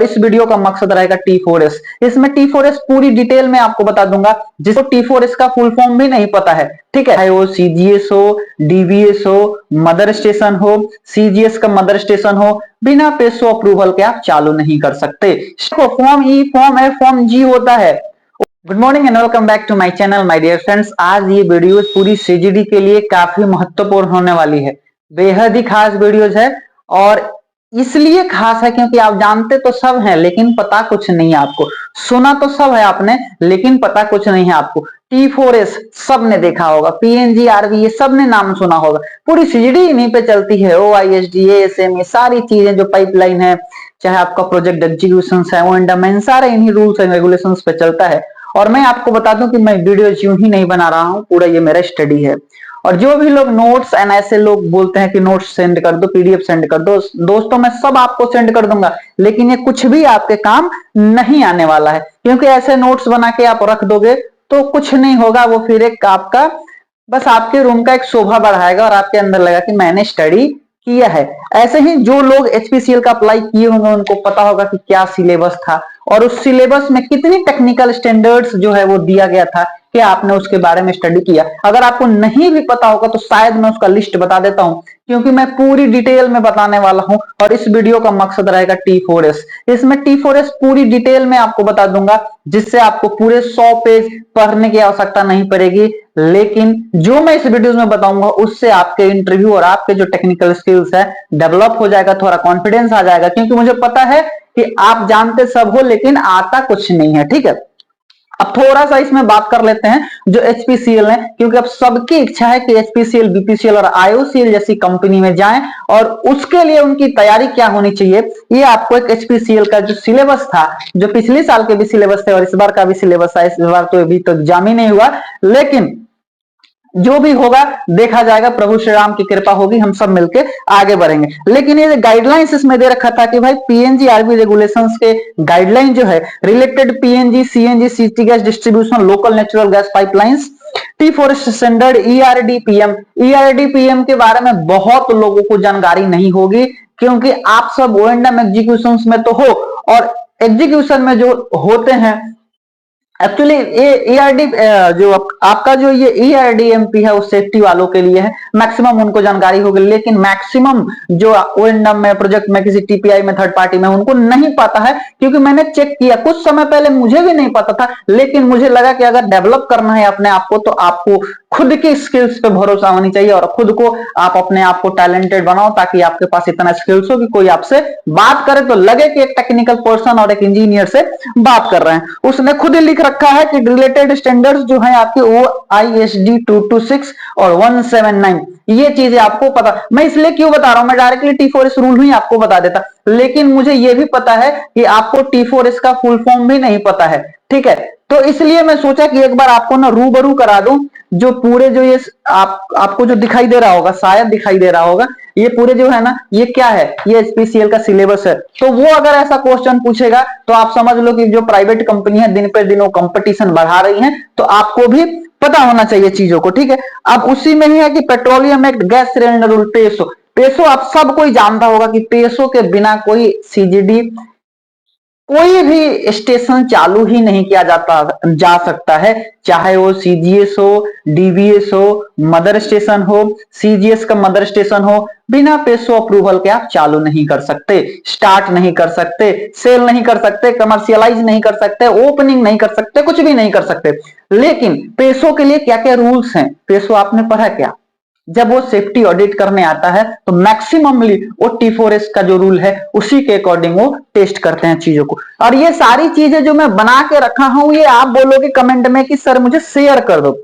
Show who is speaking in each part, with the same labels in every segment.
Speaker 1: इस वीडियो का मकसद रहेगा T4S। इसमें T4S पूरी डिटेल में आपको बता दूंगा, जिसको T4S का फुल फॉर्म भी नहीं पता है, ठीक है। चाहे वो CGS हो, DVS हो, मदर स्टेशन हो, CGS का मदर स्टेशन हो, बिना पेसो अप्रूवल के आप चालू नहीं कर सकते। Form E, form F, form G होता है। Good morning and welcome back to my channel my dear friends. आज ये वीडियो पूरी CGD के लिए काफी महत्वपूर्ण होने वाली है, बेहद ही खास वीडियोज है। और इसलिए खास है क्योंकि आप जानते तो सब हैं लेकिन पता कुछ नहीं है आपको। सुना तो सब है आपने लेकिन पता कुछ नहीं है आपको। T4S सब ने देखा होगा, PNGRB ये सब ने नाम सुना होगा। पूरी CGD इन्हीं पे चलती है। OISD, ASM ये सारी चीजें जो पाइपलाइन है, चाहे आपका प्रोजेक्ट एग्जीक्यूशन है, O&M, सारे इन्हीं रूल्स एंड रेगुलेशंस पे चलता है। और मैं आपको बता दूं कि मैं वीडियो यूं ही नहीं बना रहा हूं, पूरा ये मेरा स्टडी है। और जो भी लोग नोट्स एंड ऐसे लोग बोलते हैं कि नोट्स सेंड कर दो, PDF सेंड कर दो, दोस्तों मैं सब आपको सेंड कर दूंगा, लेकिन ये कुछ भी आपके काम नहीं आने वाला है। क्योंकि ऐसे नोट्स बना के आप रख दोगे तो कुछ नहीं होगा, वो फिर एक आपका बस आपके रूम का एक शोभा बढ़ाएगा और आपके अंदर लगा कि मैंने स्टडी किया है। ऐसे ही जो लोग HPCL का अप्लाई किए होंगे उनको पता होगा कि क्या सिलेबस था और उस सिलेबस में कितनी टेक्निकल स्टैंडर्ड्स जो है वो दिया गया था, कि आपने उसके बारे में स्टडी किया। अगर आपको नहीं भी पता होगा तो शायद मैं उसका लिस्ट बता देता हूं, क्योंकि मैं पूरी डिटेल में बताने वाला हूं। और इस वीडियो का मकसद रहेगा T4S। इसमें T4S पूरी डिटेल में आपको बता दूंगा, जिससे आपको पूरे 100 पेज पढ़ने की आवश्यकता नहीं पड़ेगी। लेकिन जो मैं इस वीडियो में बताऊंगा उससे आपके इंटरव्यू और आपके जो टेक्निकल स्किल्स है डेवलप हो जाएगा, थोड़ा कॉन्फिडेंस आ जाएगा। क्योंकि मुझे पता है कि आप जानते सब हो लेकिन आता कुछ नहीं है, ठीक है। अब थोड़ा सा इसमें बात कर लेते हैं जो HPCL है, क्योंकि अब सबकी इच्छा है कि HPCL, BPCL और IOCL जैसी कंपनी में जाएं, और उसके लिए उनकी तैयारी क्या होनी चाहिए ये आपको एक HPCL का जो सिलेबस था, जो पिछले साल के भी सिलेबस थे और इस बार का भी सिलेबस है, इस बार तो अभी तो एग्जाम ही नहीं हुआ, लेकिन जो भी होगा देखा जाएगा। प्रभु श्री राम की कृपा होगी, हम सब मिलके आगे बढ़ेंगे। लेकिन ये गाइडलाइंस इसमें दे रखा था कि भाई PNGRB रेगुलेशंस के गाइडलाइन जो है related PNG, CNG, city gas distribution, local natural gas pipelines, T4S standard, ERDPM के बारे में बहुत लोगों को जानकारी नहीं होगी, क्योंकि आप सब O&M एग्जीक्यूशन में तो हो, और एग्जीक्यूशन में जो होते हैं एक्चुअली ये ERD जो आपका जो ये ERDMP है वो सेफ्टी वालों के लिए है, मैक्सिमम उनको जानकारी होगी। लेकिन मैक्सिमम जो O&M में, प्रोजेक्ट में, किसी TPI में, थर्ड पार्टी में, उनको नहीं पता है। क्योंकि मैंने चेक किया कुछ समय पहले, मुझे भी नहीं पता था, लेकिन मुझे लगा कि अगर डेवलप करना है अपने आप को तो आपको खुद की स्किल्स पे भरोसा होनी चाहिए और खुद को आप अपने आप को टैलेंटेड बनाओ, ताकि आपके पास इतना स्किल्स हो कि कोई आपसे बात करे तो लगे कि एक टेक्निकल पर्सन और एक इंजीनियर से बात कर रहे हैं। उसने खुद ही लिख रखा है कि रिलेटेड स्टैंडर्ड्स जो है आपके OISD 226 और 179, ये चीजें आपको पता। मैं इसलिए क्यों बता रहा हूं, मैं डायरेक्टली T4S रूल ही आपको बता देता, लेकिन मुझे यह भी पता है कि आपको T4S का फुल फॉर्म भी नहीं पता है, ठीक है। तो इसलिए मैं सोचा कि एक बार आपको ना रूबरू करा दूं, जो पूरे जो ये आपको जो दिखाई दे रहा होगा, शायद दिखाई दे रहा होगा, ये पूरे जो है ना, ये क्या है, ये HPCL का सिलेबस है। तो वो अगर ऐसा क्वेश्चन पूछेगा तो आप समझ लो कि जो प्राइवेट कंपनी है दिन पे दिन वो कंपटीशन बढ़ा रही है, तो आपको भी पता होना चाहिए चीजों को, ठीक है। अब उसी में ही है कि petroleum act, gas cylinder rule, peso. Peso आप सब कोई जानता होगा कि पेसो के बिना कोई CGD, कोई भी स्टेशन चालू ही नहीं किया जा सकता है। चाहे वो CGS हो, DVS हो, मदर स्टेशन हो, CGS का मदर स्टेशन हो, बिना पेसो अप्रूवल के आप चालू नहीं कर सकते, स्टार्ट नहीं कर सकते, सेल नहीं कर सकते, कमर्शियलाइज नहीं कर सकते, ओपनिंग नहीं कर सकते, कुछ भी नहीं कर सकते। लेकिन पेसो के लिए क्या क्या रूल्स हैं, पेसो आपने पढ़ा क्या? जब वो सेफ्टी ऑडिट करने आता है तो मैक्सिममली वो T4S का जो रूल है उसी के अकॉर्डिंग वो टेस्ट करते हैं चीजों को। और ये सारी चीजें जो मैं बना के रखा हूं, ये आप बोलोगे कमेंट में कि सर मुझे शेयर कर दो।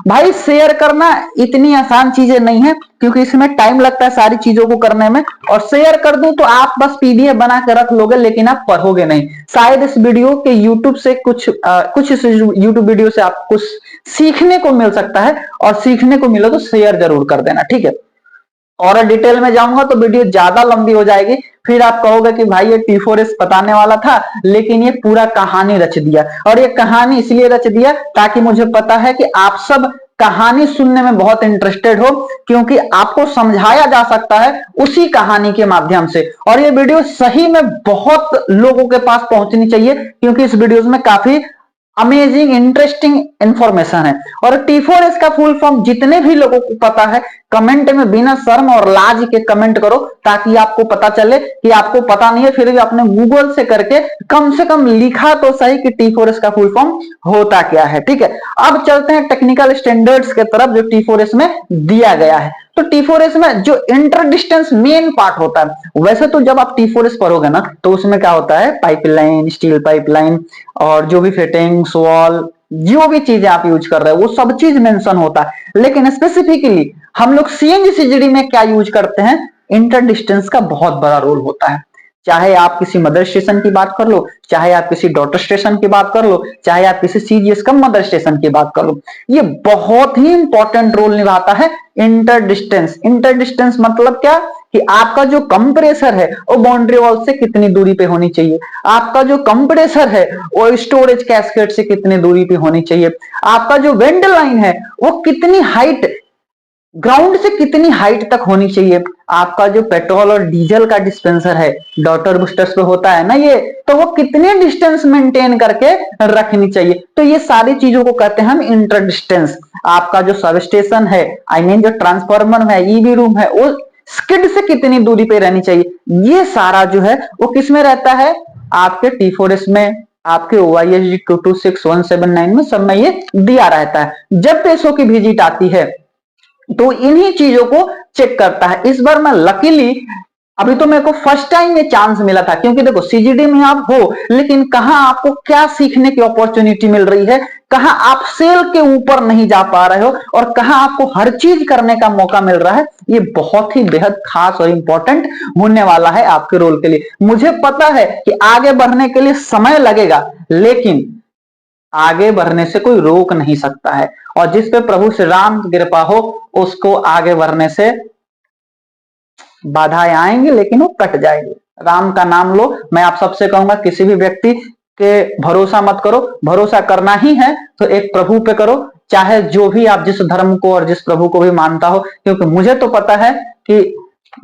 Speaker 1: भाई शेयर करना इतनी आसान चीजें नहीं है, क्योंकि इसमें टाइम लगता है सारी चीजों को करने में। और शेयर कर दूं तो आप बस PDF बना के रख लोगे, लेकिन आप पढ़ोगे नहीं। शायद इस वीडियो के यूट्यूब से कुछ इस यूट्यूब वीडियो से आपको कुछ सीखने को मिल सकता है, और सीखने को मिले तो शेयर जरूर कर देना, ठीक है। और डिटेल में जाऊंगा तो वीडियो ज्यादा लंबी हो जाएगी, फिर आप कहोगे कि भाई ये T4S बताने वाला था लेकिन ये पूरा कहानी रच दिया। और ये कहानी इसलिए रच दिया ताकि मुझे पता है कि आप सब कहानी सुनने में बहुत इंटरेस्टेड हो, क्योंकि आपको समझाया जा सकता है उसी कहानी के माध्यम से। और ये वीडियो सही में बहुत लोगों के पास पहुंचनी चाहिए, क्योंकि इस वीडियोस में काफी अमेजिंग इंटरेस्टिंग इंफॉर्मेशन है। और T4S का फुल फॉर्म जितने भी लोगों को पता है, कमेंट में बिना शर्म और लाज के कमेंट करो, ताकि आपको पता चले कि आपको पता नहीं है, फिर भी आपने गूगल से करके कम से कम लिखा तो सही कि T4S का फुल फॉर्म होता क्या है। ठीक है, अब चलते हैं टेक्निकल स्टैंडर्ड्स के तरफ जो T4S में दिया गया है। तो T4S में जो इंटर डिस्टेंस मेन पार्ट होता है, वैसे तो जब आप T4S पढ़ोगे ना, तो उसमें क्या होता है, पाइपलाइन, स्टील पाइपलाइन और जो भी फिटिंग्स, वॉल, जो भी चीजें आप यूज कर रहे हो वो सब चीज मेंशन होता है। लेकिन स्पेसिफिकली हम लोग सीएनजी सीजीडी में क्या यूज करते हैं, इंटर डिस्टेंस का बहुत बड़ा रोल होता है। चाहे आप किसी मदर स्टेशन की बात कर लो, चाहे आप किसी डॉटर स्टेशन की बात कर लो, चाहे आप किसी सीजीएस का मदर स्टेशन की बात कर लो, ये बहुत ही इंपॉर्टेंट रोल निभाता है इंटर डिस्टेंस। इंटर डिस्टेंस मतलब क्या, कि आपका जो कंप्रेसर है वो बाउंड्री वॉल से कितनी दूरी पे होनी चाहिए, आपका जो कंप्रेसर है वो स्टोरेज कैस्केड से कितनी दूरी पे होनी चाहिए, आपका जो वेंट लाइन है वो कितनी हाइट, ग्राउंड से कितनी हाइट तक होनी चाहिए, आपका जो पेट्रोल और डीजल का डिस्पेंसर है, डॉटर बूस्टर्स पे होता है ना ये, तो वो कितने डिस्टेंस मेंटेन करके रखनी चाहिए। तो ये सारी चीजों को कहते हैं हम इंटर डिस्टेंस। आपका जो सब स्टेशन है, आई मीन जो ट्रांसफार्मर है, ईबी रूम है, वो स्किड से कितनी दूरी पे रहनी चाहिए, ये सारा जो है वो किसमें रहता है, आपके T4S में, आपके OISD 226179 में, सब में ये दिया रहता है। जब पेशों की विजिट आती है तो इन्हीं चीजों को चेक करता है। इस बार मैं लकीली, अभी तो मेरे को फर्स्ट टाइम ये चांस मिला था, क्योंकि देखो सीजीडी में आप हो, लेकिन कहां आपको क्या सीखने की अपॉर्चुनिटी मिल रही है, कहां आप सेल के ऊपर नहीं जा पा रहे हो, और कहां आपको हर चीज करने का मौका मिल रहा है, ये बहुत ही बेहद खास और इंपॉर्टेंट होने वाला है आपके रोल के लिए। मुझे पता है कि आगे बढ़ने के लिए समय लगेगा, लेकिन आगे बढ़ने से कोई रोक नहीं सकता है, और जिस पे प्रभु श्री राम की कृपा हो उसको आगे बढ़ने से बाधाएं आएंगी, लेकिन वो कट जाएगी। राम का नाम लो। मैं आप सबसे कहूंगा, किसी भी व्यक्ति के भरोसा मत करो, भरोसा करना ही है तो एक प्रभु पे करो, चाहे जो भी आप जिस धर्म को और जिस प्रभु को भी मानता हो, क्योंकि मुझे तो पता है कि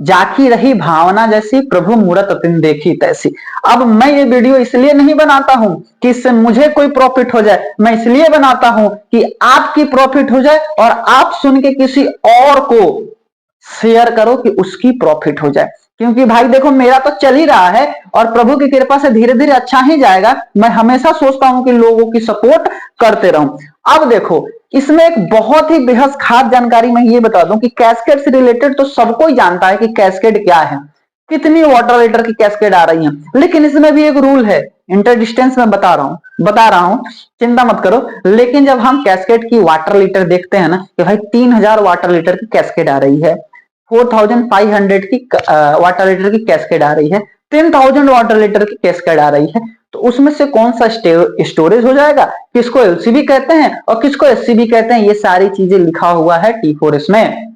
Speaker 1: जाकी रही भावना जैसी, प्रभु मूरत तिन देखी तैसी। अब मैं ये वीडियो इसलिए नहीं बनाता हूं कि इससे मुझे कोई प्रॉफिट हो जाए, मैं इसलिए बनाता हूं कि आपकी प्रॉफिट हो जाए, और आप सुन के किसी और को शेयर करो कि उसकी प्रॉफिट हो जाए। क्योंकि भाई देखो, मेरा तो चल ही रहा है और प्रभु की कृपा से धीरे धीरे अच्छा ही जाएगा। मैं हमेशा सोचता हूं कि लोगों की सपोर्ट करते रहूं। अब देखो, इसमें एक बहुत ही बेहद खास जानकारी मैं ये बता दूं कि कैस्केड से रिलेटेड तो सबको ही जानता है कि कैस्केड क्या है, कितनी वाटर लीटर की कैस्केड आ रही है, लेकिन इसमें भी एक रूल है। इंटर डिस्टेंस में बता रहा हूं, चिंता मत करो। लेकिन जब हम कैस्केड की वाटर लीटर देखते हैं ना, कि भाई 3000 वाटर लीटर की कैस्केड आ रही है, 4500 की वाटर लीटर की कैस्केड आ रही है, 10,000 वाटर लीटर की कैस्केड आ रही है, तो उसमें से कौन सा स्टोरेज हो जाएगा, किसको एलसीबी कहते हैं और किसको एससीबी कहते हैं, ये सारी चीजें लिखा हुआ है T4S में।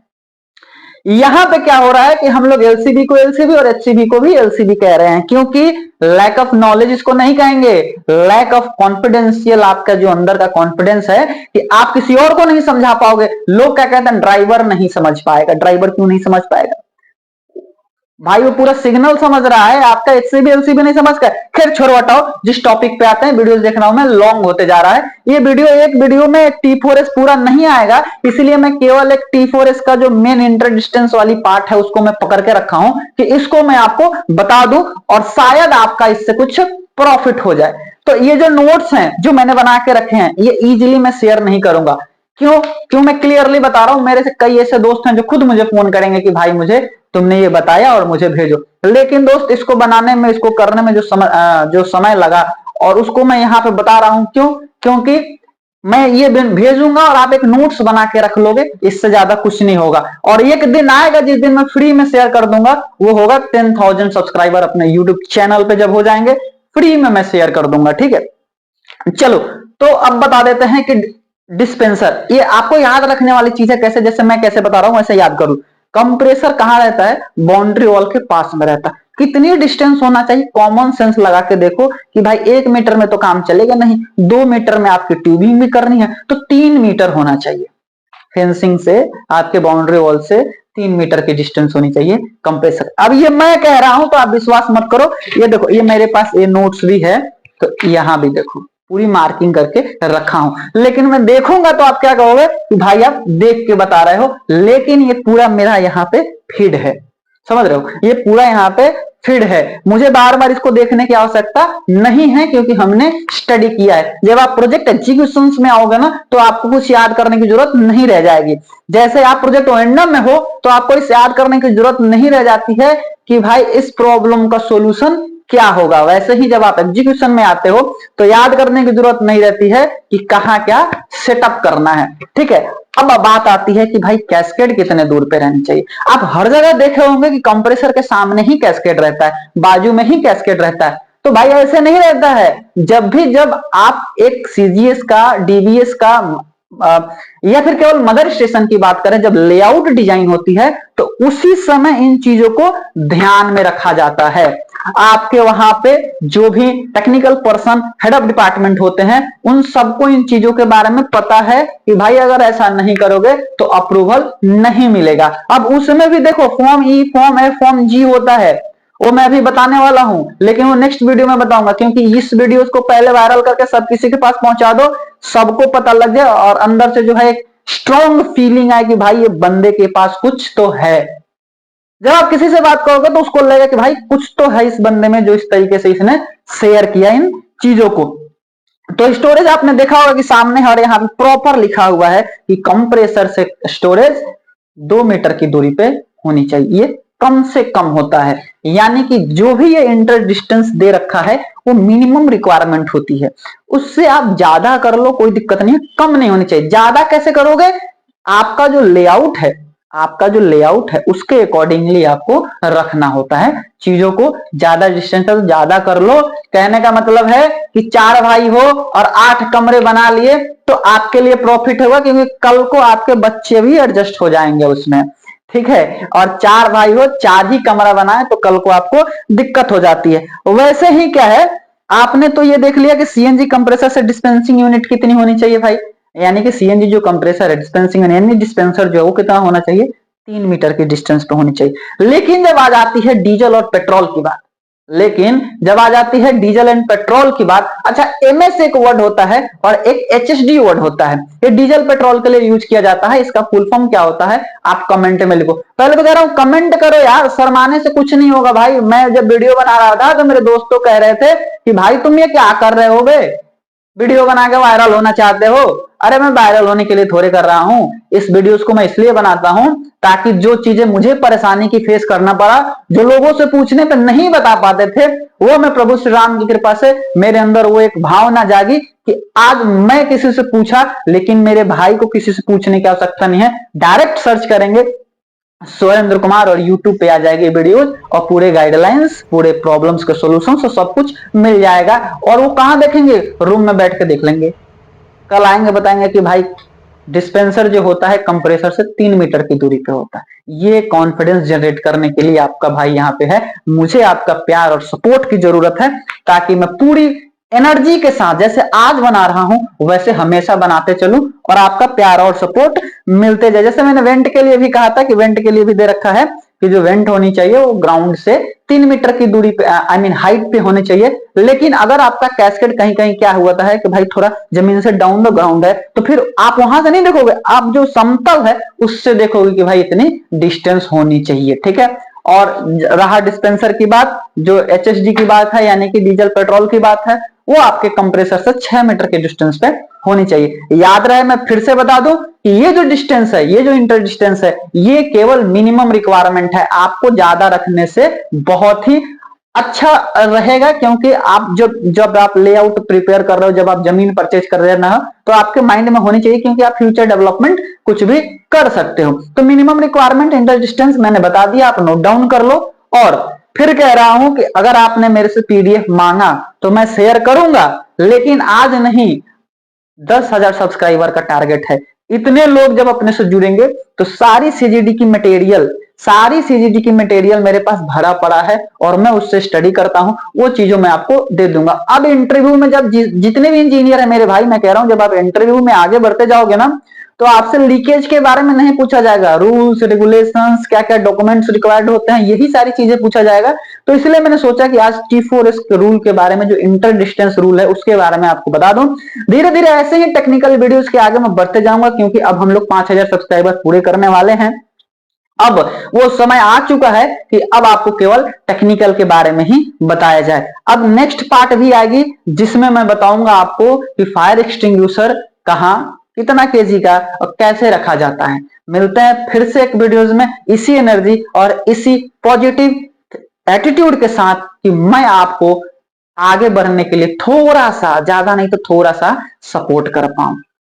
Speaker 1: यहां पे क्या हो रहा है कि हम लोग एलसीबी को एलसीबी और एचसीबी को भी एलसीबी कह रहे हैं, क्योंकि लैक ऑफ नॉलेज इसको नहीं कहेंगे, लैक ऑफ कॉन्फिडेंशियल, आपका जो अंदर का कॉन्फिडेंस है कि आप किसी और को नहीं समझा पाओगे। लोग क्या कहते हैं, ड्राइवर नहीं समझ पाएगा। ड्राइवर क्यों नहीं समझ पाएगा भाई, वो पूरा सिग्नल समझ रहा है, आपका एचसीबी एलसीबी नहीं समझ कर। खैर छोड़ो, हटाओ, जिस टॉपिक पे आते हैं, वीडियोस देख रहा हूं मैं, लॉन्ग होते जा रहा है ये वीडियो। एक वीडियो में T4S पूरा नहीं आएगा, इसलिए मैं केवल एक T4S का जो मेन इंटर डिस्टेंस वाली पार्ट है उसको मैं पकड़ के रखा हूं कि इसको मैं आपको बता दूं और शायद आपका इससे कुछ प्रॉफिट हो जाए। तो ये जो नोट्स हैं जो मैंने बना के रखे हैं, ये इजीली मैं शेयर नहीं करूंगा। क्यों मैं क्लियरली बता रहा हूं, मेरे से कई ऐसे दोस्त हैं जो खुद मुझे फोन करेंगे कि भाई मुझे तुमने ये बताया और मुझे भेजो। लेकिन दोस्त, इसको बनाने में, इसको करने में जो समय लगा, और उसको मैं यहाँ पे बता रहा हूं क्योंकि मैं ये भेजूंगा और आप एक नोट्स बना के रख लोगे, इससे ज्यादा कुछ नहीं होगा। और एक दिन आएगा जिस दिन मैं फ्री में शेयर कर दूंगा, वो होगा 10,000 सब्सक्राइबर अपने यूट्यूब चैनल पे जब हो जाएंगे, फ्री में मैं शेयर कर दूंगा। ठीक है, चलो तो अब बता देते हैं कि डिस्पेंसर, ये आपको याद रखने वाली चीज है। कैसे, जैसे मैं कैसे बता रहा हूं वैसे याद करूं। कंप्रेसर कहां रहता है, बाउंड्री वॉल के पास में रहता है। कितनी डिस्टेंस होना चाहिए, कॉमन सेंस लगा के देखो कि भाई 1 मीटर में तो काम चलेगा नहीं, 2 मीटर में आपकी ट्यूबिंग भी करनी है तो 3 मीटर होना चाहिए। फेंसिंग से, आपके बाउंड्री वॉल से 3 मीटर की डिस्टेंस होनी चाहिए कंप्रेसर। अब ये मैं कह रहा हूं तो आप विश्वास मत करो, ये देखो ये मेरे पास ये नोट्स भी है, तो यहां भी देखो पूरी मार्किंग करके रखा हूं, लेकिन मैं देखूंगा तो आप क्या कहोगे कि भाई आप देख के बता रहे हो, लेकिन ये पूरा मेरा यहाँ पे फीड है, समझ रहे हो, ये पूरा यहाँ पे फीड है, मुझे बार बार इसको देखने की आवश्यकता नहीं है क्योंकि हमने स्टडी किया है। जब आप प्रोजेक्ट एग्जीक्यूशन में आओगे ना तो आपको कुछ याद करने की जरूरत नहीं रह जाएगी। जैसे आप प्रोजेक्ट ओएनडम में हो तो आपको इस याद करने की जरूरत नहीं रह जाती है कि भाई इस प्रॉब्लम का सोल्यूशन क्या होगा, वैसे ही जब आप एग्जीक्यूशन में आते हो तो याद करने की जरूरत नहीं रहती है कि कहाँ क्या सेटअप करना है, ठीक है। अब बात आती है कि भाई कैस्केड कितने दूर पे रहनी चाहिए। आप हर जगह देखे होंगे कि कंप्रेसर के सामने ही कैस्केड रहता है, बाजू में ही कैस्केड रहता है, तो भाई ऐसे नहीं रहता है। जब आप एक सीजीएस का, डीवीएस का या फिर केवल मदर स्टेशन की बात करें, जब लेआउट डिजाइन होती है तो उसी समय इन चीजों को ध्यान में रखा जाता है। आपके वहां पे जो भी technical person, head of department होते हैं, उन सबको इन चीजों के बारे में पता है कि भाई अगर ऐसा नहीं करोगे तो अप्रूवल नहीं मिलेगा। अब उसमें भी देखो फॉर्म ई, फॉर्म ए, फॉर्म जी होता है, वो मैं अभी बताने वाला हूं, लेकिन वो नेक्स्ट वीडियो में बताऊंगा, क्योंकि इस वीडियो को पहले वायरल करके सब किसी के पास पहुंचा दो, सबको पता लग जाए और अंदर से जो है एक स्ट्रॉन्ग फीलिंग आए कि भाई ये बंदे के पास कुछ तो है। जब आप किसी से बात करोगे तो उसको लगेगा कि भाई कुछ तो है इस बंदे में जो इस तरीके से इसने शेयर किया इन चीजों को। तो स्टोरेज आपने देखा होगा कि सामने और यहाँ पे प्रॉपर लिखा हुआ है कि कंप्रेसर से स्टोरेज 2 मीटर की दूरी पे होनी चाहिए, ये कम से कम होता है, यानी कि जो भी ये इंटर डिस्टेंस दे रखा है वो मिनिमम रिक्वायरमेंट होती है। उससे आप ज्यादा कर लो कोई दिक्कत नहीं है, कम नहीं होनी चाहिए। ज्यादा कैसे करोगे, आपका जो लेआउट है, आपका जो लेआउट है उसके अकॉर्डिंगली आपको रखना होता है चीजों को। ज्यादा डिस्टेंस तो ज्यादा कर लो, कहने का मतलब है कि 4 भाई हो और 8 कमरे बना लिए तो आपके लिए प्रॉफिट होगा, क्योंकि कल को आपके बच्चे भी एडजस्ट हो जाएंगे उसमें, ठीक है। और 4 भाई हो, 4 ही कमरा बनाए तो कल को आपको दिक्कत हो जाती है। वैसे ही क्या है, आपने तो ये देख लिया कि सीएनजी कंप्रेसर से डिस्पेंसिंग यूनिट कितनी होनी चाहिए भाई, यानी कि सीएनजी जो कंप्रेसर है, डिस्पेंसिंग यानी डिस्पेंसर जो है वो कितना होना चाहिए, 3 मीटर की डिस्टेंस पे होनी चाहिए। लेकिन जब आ जाती है डीजल और पेट्रोल की बात, लेकिन जब आ जाती है डीजल एंड पेट्रोल की बात, अच्छा एमएस एक वर्ड होता है और एक एचएसडी वर्ड होता है, ये डीजल पेट्रोल के लिए यूज किया जाता है। इसका फुल फॉर्म क्या होता है आप कमेंट में लिखो। पहले तो कह रहा हूं कमेंट करो यार, शर्माने से कुछ नहीं होगा भाई। मैं जब वीडियो बना रहा था तो मेरे दोस्तों कह रहे थे कि भाई तुम ये क्या कर रहे हो बे, वीडियो बना के वायरल होना चाहते हो। अरे मैं वायरल होने के लिए थोड़े कर रहा हूं, इस वीडियोस को मैं इसलिए बनाता हूं ताकि जो चीजें मुझे परेशानी की फेस करना पड़ा, जो लोगों से पूछने पे नहीं बता पाते थे, वो मैं प्रभु श्री राम की कृपा से मेरे अंदर वो एक भावना जागी कि आज मैं किसी से पूछा, लेकिन मेरे भाई को किसी से पूछने की आवश्यकता नहीं है, डायरेक्ट सर्च करेंगे सुरेंद्र कुमार और YouTube पे आ जाएगी वीडियोस और पूरे गाइडलाइंस, पूरे प्रॉब्लम्स के सॉल्यूशंस तो सब कुछ मिल जाएगा। और वो कहां देखेंगे, रूम में बैठ के देख लेंगे। कल आएंगे बताएंगे कि भाई डिस्पेंसर जो होता है कंप्रेसर से 3 मीटर की दूरी पे होता है। ये कॉन्फिडेंस जनरेट करने के लिए आपका भाई यहाँ पे है। मुझे आपका प्यार और सपोर्ट की जरूरत है ताकि मैं पूरी एनर्जी के साथ जैसे आज बना रहा हूं वैसे हमेशा बनाते चलूं और आपका प्यार और सपोर्ट मिलते जाए। जैसे मैंने वेंट के लिए भी कहा था कि वेंट के लिए भी दे रखा है कि जो वेंट होनी चाहिए वो ग्राउंड से 3 मीटर की दूरी पे, आई मीन हाइट पे होनी चाहिए। लेकिन अगर आपका कैस्केड कहीं कहीं क्या हुआ है कि भाई थोड़ा जमीन से डाउन द ग्राउंड है, तो फिर आप वहां से नहीं देखोगे, आप जो समतल है उससे देखोगे कि भाई इतनी डिस्टेंस होनी चाहिए, ठीक है। और रहा डिस्पेंसर की बात, जो एचएसडी की बात है यानी कि डीजल पेट्रोल की बात है, वो आपके कंप्रेसर से 6 मीटर के डिस्टेंस पे होनी चाहिए। याद रहे, मैं फिर से बता दूं कि ये जो डिस्टेंस है, ये जो इंटर डिस्टेंस है, ये केवल मिनिमम रिक्वायरमेंट है। आपको ज्यादा रखने से बहुत ही अच्छा रहेगा, क्योंकि आप जब आप लेआउट प्रिपेयर कर रहे हो, जब आप जमीन परचेज कर रहे हो ना, तो आपके माइंड में होनी चाहिए, क्योंकि आप फ्यूचर डेवलपमेंट कुछ भी कर सकते हो। तो मिनिमम रिक्वायरमेंट इंटर डिस्टेंस मैंने बता दिया, आप नोट डाउन कर लो। और फिर कह रहा हूं कि अगर आपने मेरे से पीडीएफ मांगा तो मैं शेयर करूंगा, लेकिन आज नहीं, 10,000 सब्सक्राइबर का टारगेट है। इतने लोग जब अपने से जुड़ेंगे तो सारी सीजीडी की मटेरियल मेरे पास भरा पड़ा है और मैं उससे स्टडी करता हूं, वो चीजों मैं आपको दे दूंगा। अब इंटरव्यू में जब जितने भी इंजीनियर है मेरे भाई, मैं कह रहा हूं जब आप इंटरव्यू में आगे बढ़ते जाओगे ना, तो आपसे लीकेज के बारे में नहीं पूछा जाएगा, रूल्स रेगुलेशंस क्या क्या डॉक्यूमेंट्स रिक्वायर्ड होते हैं यही सारी चीजें पूछा जाएगा। तो इसलिए मैंने सोचा कि आज T4S के रूल के बारे में, जो इंटर डिस्टेंस रूल है उसके बारे में आपको बता दूं। धीरे धीरे ऐसे ही टेक्निकल वीडियोस के आगे मैं बढ़ते जाऊंगा, क्योंकि अब हम लोग 5000 सब्सक्राइबर पूरे करने वाले हैं। अब वो समय आ चुका है कि अब आपको केवल टेक्निकल के बारे में ही बताया जाए। अब नेक्स्ट पार्ट भी आएगी जिसमें मैं बताऊंगा आपको कि फायर एक्सटिंग्विशर कहां, कितना केजी का और कैसे रखा जाता है। मिलते हैं फिर से एक वीडियोज में इसी एनर्जी और इसी पॉजिटिव एटीट्यूड के साथ कि मैं आपको आगे बढ़ने के लिए थोड़ा सा, ज्यादा नहीं तो थोड़ा सा सपोर्ट कर पाऊं।